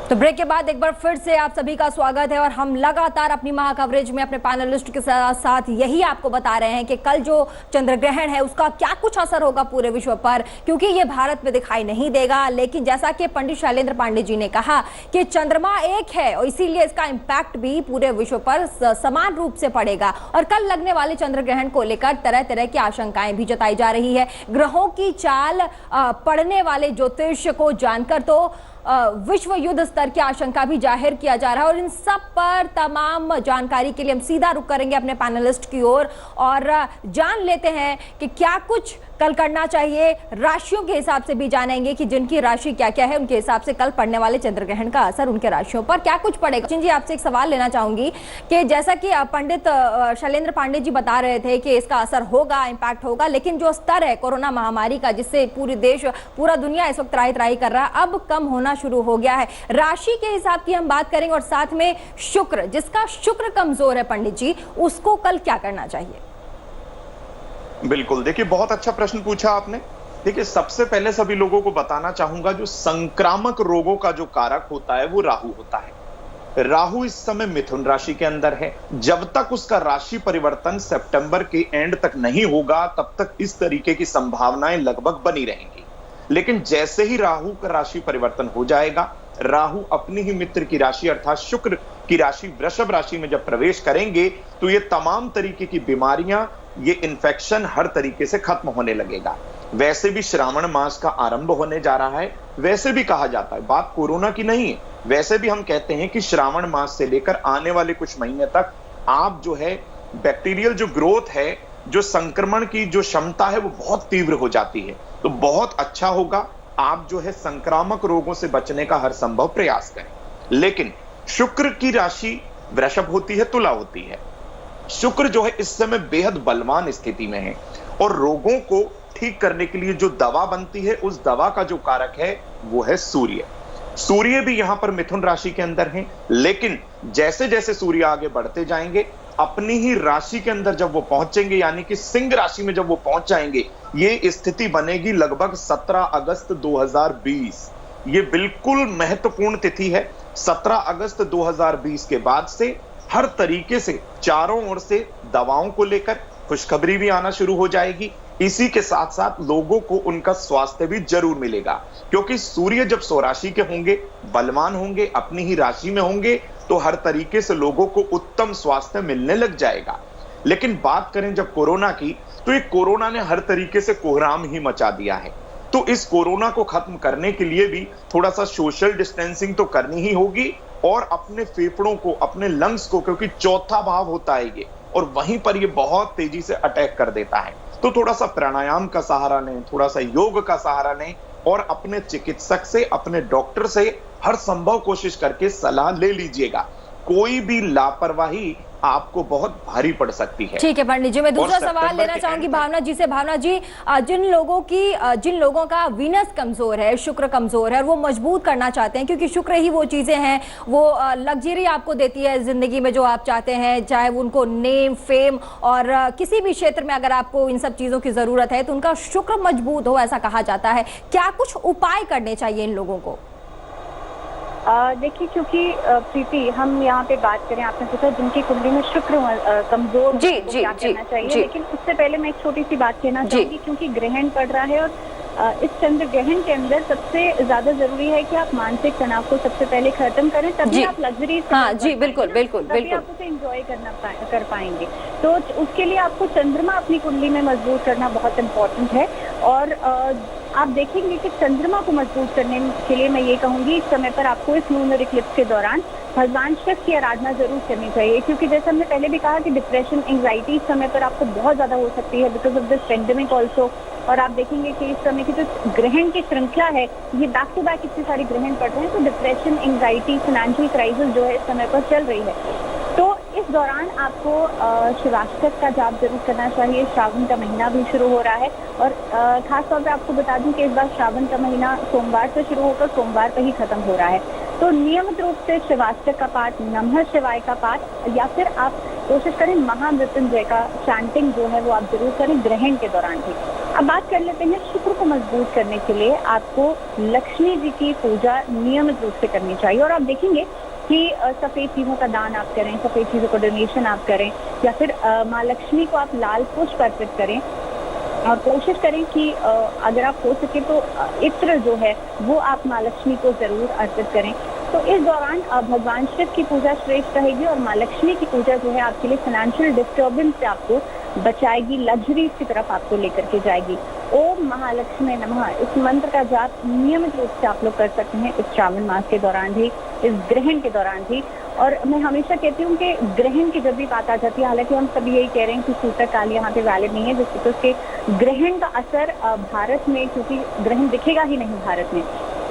तो ब्रेक के बाद एक बार फिर से आप सभी का स्वागत है और हम लगातार अपनी महा कवरेज में अपने पैनलिस्ट के साथ यही आपको बता रहे हैं कि कल जो चंद्र ग्रहण है उसका क्या कुछ असर होगा पूरे विश्व पर, क्योंकि ये भारत में दिखाई नहीं देगा। लेकिन जैसा कि पंडित शैलेंद्र पांडे जी ने कहा कि चंद्रमा एक है और इसीलिए इसका इम्पैक्ट भी पूरे विश्व पर समान रूप से पड़ेगा। और कल लगने वाले चंद्र ग्रहण को लेकर तरह तरह की आशंकाएं भी जताई जा रही है। ग्रहों की चाल पढ़ने वाले ज्योतिष को जानकर तो विश्व युद्ध स्तर की आशंका भी जाहिर किया जा रहा है। और इन सब पर तमाम जानकारी के लिए हम सीधा रुख करेंगे अपने पैनलिस्ट की ओर और जान लेते हैं कि क्या कुछ कल करना चाहिए। राशियों के हिसाब से भी जानेंगे कि जिनकी राशि क्या क्या है, उनके हिसाब से कल पड़ने वाले चंद्र ग्रहण का असर उनके राशियों पर क्या कुछ पड़ेगा। जी आपसे एक सवाल लेना चाहूंगी कि जैसा कि पंडित शैलेंद्र पांडे जी बता रहे थे कि इसका असर होगा, इम्पैक्ट होगा, लेकिन जो स्तर है कोरोना महामारी का, जिससे पूरा दुनिया इस वक्त त्राही त्राही कर रहा है, अब कम होना शुरू हो गया है। राशि के हिसाब की हम बात करेंगे और साथ में शुक्र, जिसका शुक्र कमजोर है पंडित जी, उसको कल क्या करना चाहिए। बिल्कुल, देखिए बहुत अच्छा प्रश्न पूछा आपने। देखिए सबसे पहले सभी लोगों को बताना चाहूंगा, जो संक्रामक रोगों का जो कारक होता है वो राहु होता है। राहु इस समय मिथुन राशि के अंदर है। जब तक उसका राशि परिवर्तन सितंबर के एंड तक नहीं होगा तब तक इस तरीके की संभावनाएं लगभग बनी रहेंगी। लेकिन जैसे ही राहु का राशि परिवर्तन हो जाएगा, राहु अपनी ही मित्र की राशि अर्थात शुक्र की राशि वृषभ राशि में जब प्रवेश करेंगे तो ये तमाम तरीके की बीमारियां, ये इन्फेक्शन हर तरीके से खत्म होने लगेगा। वैसे भी श्रावण मास का आरंभ होने जा रहा है। वैसे भी कहा जाता है, बात कोरोना की नहीं है, वैसे भी हम कहते हैं कि श्रावण मास से लेकर आने वाले कुछ महीने तक आप जो है बैक्टीरियल जो ग्रोथ है, जो संक्रमण की जो क्षमता है वो बहुत तीव्र हो जाती है। तो बहुत अच्छा होगा आप जो है संक्रामक रोगों से बचने का हर संभव प्रयास करें। लेकिन शुक्र की राशि वृषभ होती है, तुला होती है। शुक्र जो है इस समय बेहद बलवान स्थिति में है और रोगों को ठीक करने के लिए जो दवा बनती है उस दवा का जो कारक है वो है सूर्य। सूर्य भी यहां पर मिथुन राशि के अंदर है, लेकिन जैसे जैसे सूर्य आगे बढ़ते जाएंगे अपनी ही राशि के अंदर जब वो पहुंचेंगे, यानी कि सिंह राशि में जब वो पहुंच जाएंगे, ये स्थिति बनेगी लगभग 17 अगस्त 2020। ये बिल्कुल महत्वपूर्ण तिथि है। 17 अगस्त 2020 के बाद से हर तरीके से चारों ओर से दवाओं को लेकर खुशखबरी भी आना शुरू हो जाएगी। इसी के साथ साथ लोगों को उनका स्वास्थ्य भी जरूर मिलेगा, क्योंकि सूर्य जब स्वराशि के होंगे, बलवान होंगे, अपनी ही राशि में होंगे, तो हर तरीके से लोगों को उत्तम स्वास्थ्य मिलने लग जाएगा। लेकिन बात करें जब कोरोना की, तो ये कोरोना ने हर तरीके से कोहराम ही मचा दिया है। तो इस कोरोना को खत्म करने के लिए भी थोड़ा सा सोशल डिस्टेंसिंग तो करनी ही होगी और अपने फेफड़ों को, अपने लंग्स को, क्योंकि चौथा भाव होता है ये और वहीं पर ये बहुत तेजी से अटैक कर देता है, तो थोड़ा सा प्राणायाम का सहारा लें, थोड़ा सा योग का सहारा लें और अपने चिकित्सक से, अपने डॉक्टर से हर संभव कोशिश करके सलाह ले लीजिएगा। कोई भी लापरवाही आपको बहुत भारी पड़ सकती है। ठीक है पंडित जी, मैं दूसरा सवाल लेना चाहूंगी भावना जी से। भावना जी, जिन लोगों का वीनस कमजोर है, शुक्र कमजोर है, वो मजबूत करना चाहते हैं, क्योंकि शुक्र ही वो चीजें हैं, वो लग्जरी आपको देती है जिंदगी में जो आप चाहते हैं, चाहे उनको नेम, फेम और किसी भी क्षेत्र में अगर आपको इन सब चीजों की जरूरत है तो उनका शुक्र मजबूत हो, ऐसा कहा जाता है। क्या कुछ उपाय करने चाहिए इन लोगों को? देखिए, क्योंकि प्रीति हम यहाँ पे बात करें, आपने पूछा जिनकी कुंडली में शुक्र कमजोर क्या करना चाहिए, लेकिन उससे पहले मैं एक छोटी सी बात कहना चाहूंगी, क्योंकि ग्रहण पड़ रहा है और इस चंद्र ग्रहण के अंदर सबसे ज्यादा जरूरी है कि आप मानसिक तनाव को सबसे पहले खत्म करें, तभी आप लग्जरी बिल्कुल आप उसे एंजॉय कर पाएंगे। तो उसके लिए आपको चंद्रमा अपनी कुंडली में मजबूत करना बहुत इम्पोर्टेंट है। और आप देखेंगे कि चंद्रमा को मजबूत करने के लिए मैं ये कहूंगी, इस समय पर आपको इस लूनर इक्लिप्स के दौरान भगवान शिव की आराधना जरूर करनी चाहिए, क्योंकि जैसे हमने पहले भी कहा कि डिप्रेशन, एंजाइटी इस समय पर आपको बहुत ज्यादा हो सकती है because of this pandemic also. और आप देखेंगे कि इस समय की जो ग्रहण की श्रृंखला है, ये बैक टू बैक इतने सारे ग्रहण पड़ रहे हैं, तो डिप्रेशन, एंजाइटी, फाइनेंशियल क्राइसिस जो है इस समय पर चल रही है। तो इस दौरान आपको शिवाष्टक का जाप जरूर करना चाहिए। श्रावण का महीना भी शुरू हो रहा है और खासतौर पे आपको बता दूं कि इस बार श्रावण का महीना सोमवार से शुरू होकर सोमवार पर ही खत्म हो रहा है। तो नियमित रूप से शिवाष्टक का पाठ, नमः शिवाय का पाठ, या फिर आप कोशिश करें महामृत्युंजय का चैंटिंग जो है वो आप जरूर करें ग्रहण के दौरान भी। अब बात कर लेते हैं शुक्र को मजबूत करने के लिए आपको लक्ष्मी जी की पूजा नियमित रूप से करनी चाहिए। और आप देखेंगे कि सफेद चीजों का दान आप करें, सफेद चीजों का डोनेशन आप करें, या फिर माँ लक्ष्मी को आप लाल पुष्प अर्पित करें। और कोशिश करें कि अगर आप हो सके तो इत्र जो है वो आप माँ लक्ष्मी को जरूर अर्पित करें। तो इस दौरान भगवान शिव की पूजा श्रेष्ठ रहेगी और माँ लक्ष्मी की पूजा जो है आपके लिए फाइनेंशियल डिस्टर्बेंस से आपको बचाएगी, लग्जरीज की तरफ आपको लेकर के जाएगी। ओम महालक्ष्मी नमः इस मंत्र का जाप नियमित रूप से आप लोग कर सकते हैं इस श्रावण मास के दौरान भी, इस ग्रहण के दौरान भी। और मैं हमेशा कहती हूँ कि ग्रहण की जब भी बात आ जाती है, हालांकि हम सभी यही कह रहे हैं कि सूतक काल यहाँ पे वैलिड नहीं है, जिससे तो उसके ग्रहण का असर भारत में, क्योंकि ग्रहण दिखेगा ही नहीं भारत में,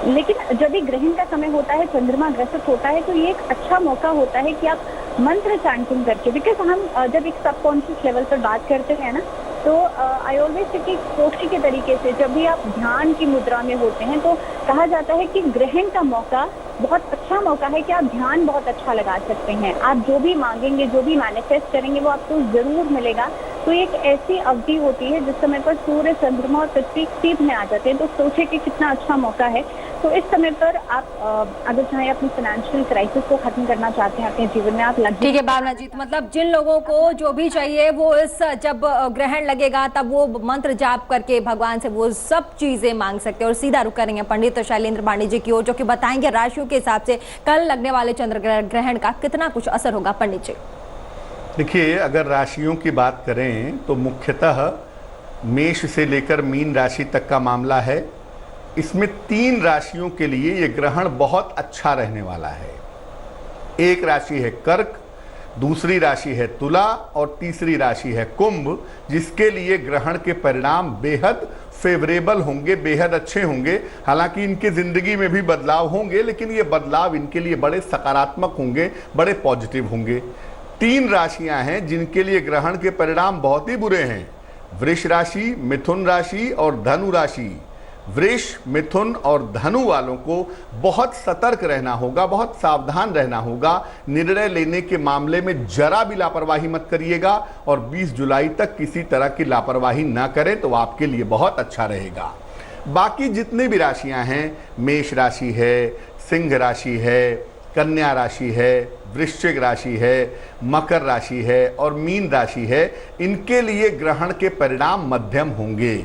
लेकिन जब भी ग्रहण का समय होता है, चंद्रमा ग्रसित होता है, तो ये एक अच्छा मौका होता है कि आप मंत्र चैंटिंग करके, बिकॉज हम जब एक सबकॉन्शियस लेवल पर बात करते हैं ना, तो आई ऑलवेज से कि कोष्ठी के तरीके से जब भी आप ध्यान की मुद्रा में होते हैं तो कहा जाता है कि ग्रहण का मौका बहुत अच्छा मौका है कि आप ध्यान बहुत अच्छा लगा सकते हैं। आप जो भी मांगेंगे, जो भी मैनिफेस्ट करेंगे वो आपको जरूर मिलेगा। तो एक ऐसी अवधि होती है जिस समय पर सूर्य, चंद्रमा और पृथ्वी सीध में आ जाते हैं, तो सोचे कि कितना अच्छा मौका है। तो इस समय पर आप अगर चाहे अपनी फाइनेंशियल क्राइसिस को खत्म करना चाहते हैं अपने जीवन में, आप लग। ठीक है भावना जी, तो मतलब जिन लोगों को जो भी चाहिए वो इस जब ग्रहण लगेगा तब वो मंत्र जाप करके भगवान से वो सब चीजें मांग सकते हैं। और सीधा रुक करेंगे पंडित शैलेंद्र पांडे जी की ओर, जो कि बताएंगे राशियों के हिसाब से कल लगने वाले चंद्र ग्रहण का कितना कुछ असर होगा। पंडित जी देखिए, अगर राशियों की बात करें तो मुख्यतः मेष से लेकर मीन राशि तक का मामला है। इसमें 3 राशियों के लिए ये ग्रहण बहुत अच्छा रहने वाला है। एक राशि है कर्क, दूसरी राशि है तुला और तीसरी राशि है कुंभ, जिसके लिए ग्रहण के परिणाम बेहद फेवरेबल होंगे, बेहद अच्छे होंगे। हालांकि इनके जिंदगी में भी बदलाव होंगे, लेकिन ये बदलाव इनके लिए बड़े सकारात्मक होंगे, बड़े पॉजिटिव होंगे। 3 राशियां हैं जिनके लिए ग्रहण के परिणाम बहुत ही बुरे हैं। वृष राशि, मिथुन राशि और धनु राशि। वृष, मिथुन और धनु वालों को बहुत सतर्क रहना होगा, बहुत सावधान रहना होगा। निर्णय लेने के मामले में जरा भी लापरवाही मत करिएगा और 20 जुलाई तक किसी तरह की लापरवाही ना करें तो आपके लिए बहुत अच्छा रहेगा। बाकी जितने भी राशियां हैं, मेष राशि है, सिंह राशि है, कन्या राशि है, वृश्चिक राशि है, मकर राशि है और मीन राशि है, इनके लिए ग्रहण के परिणाम मध्यम होंगे।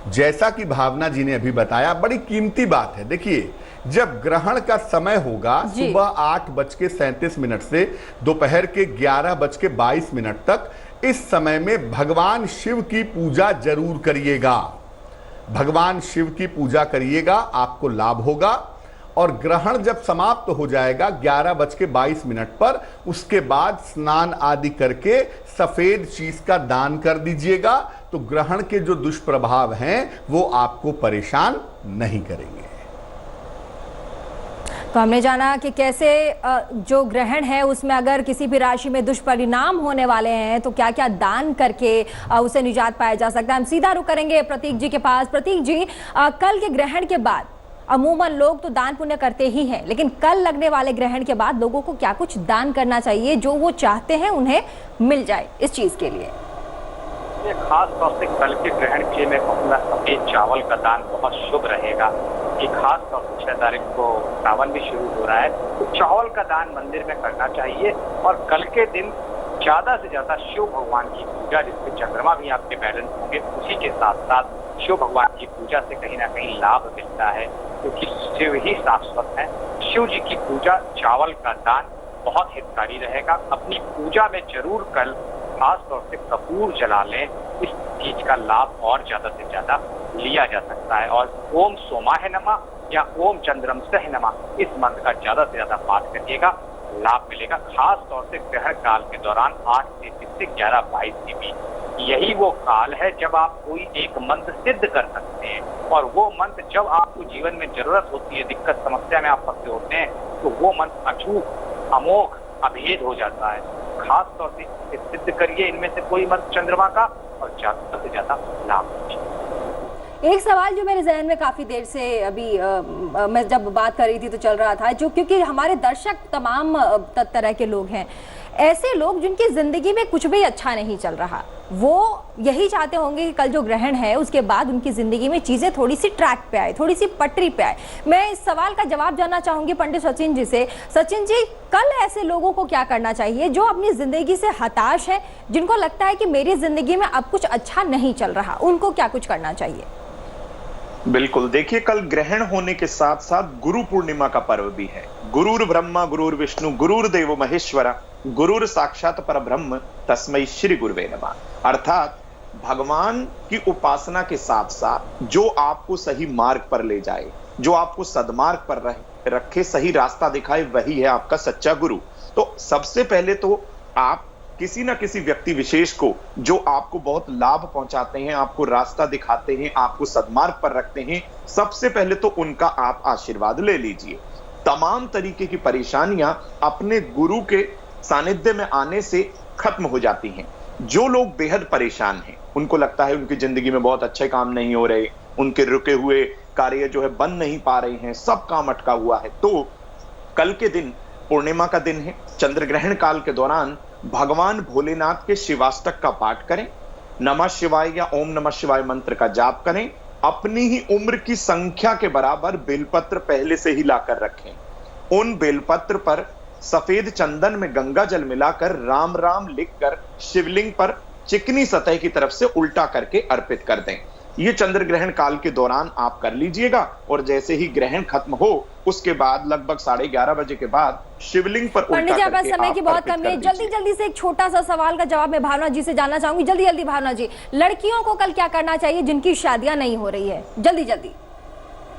जैसा कि भावना जी ने अभी बताया, बड़ी कीमती बात है। देखिए, जब ग्रहण का समय होगा सुबह 8:37 से दोपहर के 11:22 तक, इस समय में भगवान शिव की पूजा जरूर करिएगा। भगवान शिव की पूजा करिएगा, आपको लाभ होगा। और ग्रहण जब समाप्त हो जाएगा 11:22 पर, उसके बाद स्नान आदि करके सफेद चीज का दान कर दीजिएगा, तो ग्रहण के जो दुष्प्रभाव हैं वो आपको परेशान नहीं करेंगे। तो हमने जाना कि कैसे जो ग्रहण है उसमें अगर किसी भी राशि में दुष्परिणाम होने वाले हैं तो क्या क्या दान करके उसे निजात पाया जा सकता है। हम सीधा रुक करेंगे प्रतीक जी के पास। प्रतीक जी, कल के ग्रहण के बाद अमूमन लोग तो दान पुण्य करते ही हैं, लेकिन कल लगने वाले ग्रहण के बाद लोगों को क्या कुछ दान करना चाहिए जो वो चाहते हैं उन्हें मिल जाए इस चीज के लिए? खास तौर से कल के ग्रहण के लिए मैं कहूँगा सफेद चावल का दान बहुत शुभ रहेगा। कि खास तौर से 6 तारीख को सावन भी शुरू हो रहा है, तो चावल का दान मंदिर में करना चाहिए। और कल के दिन ज्यादा से ज्यादा शिव भगवान की पूजा, जिससे चंद्रमा भी आपके बैलेंस होंगे, उसी के साथ साथ शिव भगवान की पूजा से कहीं ना कहीं लाभ मिलता है, क्योंकि शिव ही शाश्वत है। शिव जी की पूजा, चावल का दान बहुत हितकारी रहेगा। अपनी पूजा में जरूर कल खास तौर से कपूर जला लें, इस चीज का लाभ और ज्यादा से ज्यादा लिया जा सकता है। और ओम सोमाय नमः या ओम चंद्रमसह नमः इस मंत्र का ज्यादा से ज्यादा पाठ करिएगा, लाभ मिलेगा। खास तौर से ग्रहण काल के दौरान 8:33 से 11:22 के बीच यही वो काल है जब आप कोई एक मंत्र सिद्ध कर सकते हैं। और वो मंत्र जब आपको जीवन में जरूरत होती है, दिक्कत समस्या में आप फंसे होते हैं, तो वो मंत्र अचूक, अमोघ, अभेद हो जाता है। खास तौर से इसे सिद्ध करिए इनमें से कोई मंत्र चंद्रमा का, और ज्यादा से ज्यादा लाभ लीजिए। एक सवाल जो मेरे जहन में काफी देर से अभी मैं जब बात कर रही थी तो चल रहा था, जो क्योंकि हमारे दर्शक तमाम तरह के लोग हैं, ऐसे लोग जिनकी जिंदगी में कुछ भी अच्छा नहीं चल रहा, वो यही चाहते होंगे कि कल जो ग्रहण है उसके बाद उनकी जिंदगी में चीजें थोड़ी सी ट्रैक पे आए, थोड़ी सी पटरी पे आए। मैं इस सवाल का जवाब जानना चाहूंगी पंडित सचिन जी से। सचिन जी, कल ऐसे लोगों को क्या करना चाहिए जो अपनी जिंदगी से हताश है, जिनको लगता है कि मेरी जिंदगी में अब कुछ अच्छा नहीं चल रहा, उनको क्या कुछ करना चाहिए? बिल्कुल, देखिए कल ग्रहण होने के साथ साथ गुरु पूर्णिमा का पर्व भी है। गुरुर ब्रह्मा गुरुर विष्णु गुरुर्देव महेश्वरा गुरुर साक्षात परब्रह्म तस्मै श्री गुरुवे नमः। अर्थात भगवान की उपासना के साथ साथ जो आपको सही मार्ग पर ले जाए, जो आपको सदमार्ग पर रखे, सही रास्ता दिखाए, वही है आपका सच्चा गुरु। तो सबसे पहले तो आप किसी ना किसी व्यक्ति विशेष को जो आपको बहुत लाभ पहुंचाते हैं, आपको रास्ता दिखाते हैं, आपको सदमार्ग पर रखते हैं, सबसे पहले तो उनका आप आशीर्वाद ले लीजिए। तमाम तरीके की परेशानियां अपने गुरु के सानिध्य में आने से खत्म हो जाती हैं। जो लोग बेहद परेशान हैं, उनको लगता है उनकी जिंदगी में बहुत अच्छे काम नहीं हो रहे, उनके रुके हुए कार्य जो है बन नहीं पा रहे हैं, सब काम अटका हुआ है, तो कल के दिन पूर्णिमा का दिन है। चंद्र ग्रहण काल के दौरान भगवान भोलेनाथ के शिवाष्टक का पाठ करें, नमः शिवाय या ओम नमः शिवाय मंत्र का जाप करें। अपनी ही उम्र की संख्या के बराबर बेलपत्र पहले से ही लाकर रखें। उन बेलपत्र पर सफेद चंदन में गंगा जल मिलाकर राम राम लिखकर शिवलिंग पर चिकनी सतह की तरफ से उल्टा करके अर्पित कर दें। ये चंद्र ग्रहण काल के दौरान आप कर लीजिएगा, और जैसे ही ग्रहण खत्म हो उसके बाद लगभग 11:30 बजे के बाद शिवलिंग पर उल्टा पंडित जी, करके समय की बहुत अर्पित कमी है, कर जल्दी दीजिए। जल्दी से एक छोटा सा सवाल का जवाब मैं भावना जी से जानना चाहूंगी। जल्दी जल्दी भावना जी, लड़कियों को कल क्या करना चाहिए जिनकी शादियां नहीं हो रही है? जल्दी जल्दी।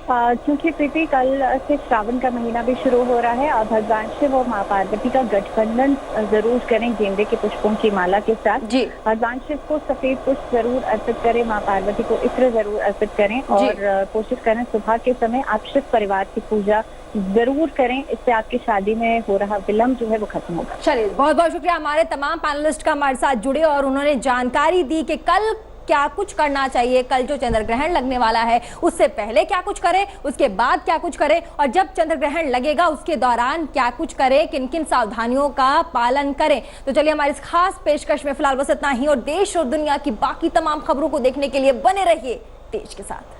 क्योंकि प्रीति कल से श्रावण का महीना भी शुरू हो रहा है और भगवान शिव और माँ पार्वती का गठबंधन जरूर करें गेंदे के पुष्पों की माला के साथ जी। भगवान शिव को सफेद पुष्प जरूर अर्पित करें, माँ पार्वती को इत्र जरूर अर्पित करें और कोशिश करें सुबह के समय आप शिव परिवार की पूजा जरूर करें। इससे आपकी शादी में हो रहा विलंब जो है वो खत्म होगा। चलिए, बहुत बहुत शुक्रिया हमारे तमाम पैनलिस्ट का हमारे साथ जुड़े और उन्होंने जानकारी दी कि कल क्या कुछ करना चाहिए, कल जो चंद्र ग्रहण लगने वाला है उससे पहले क्या कुछ करें, उसके बाद क्या कुछ करें, और जब चंद्र ग्रहण लगेगा उसके दौरान क्या कुछ करें, किन किन सावधानियों का पालन करें। तो चलिए, हमारी इस खास पेशकश में फिलहाल बस इतना ही, और देश और दुनिया की बाकी तमाम खबरों को देखने के लिए बने रहिए तेज के साथ।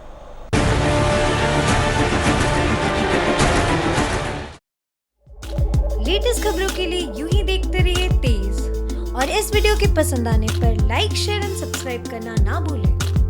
लेटेस्ट खबरों के लिए यूं ही देखते रहिए तेज, और इस वीडियो के पसंद आने पर लाइक, शेयर एंड सब्सक्राइब करना ना भूलें।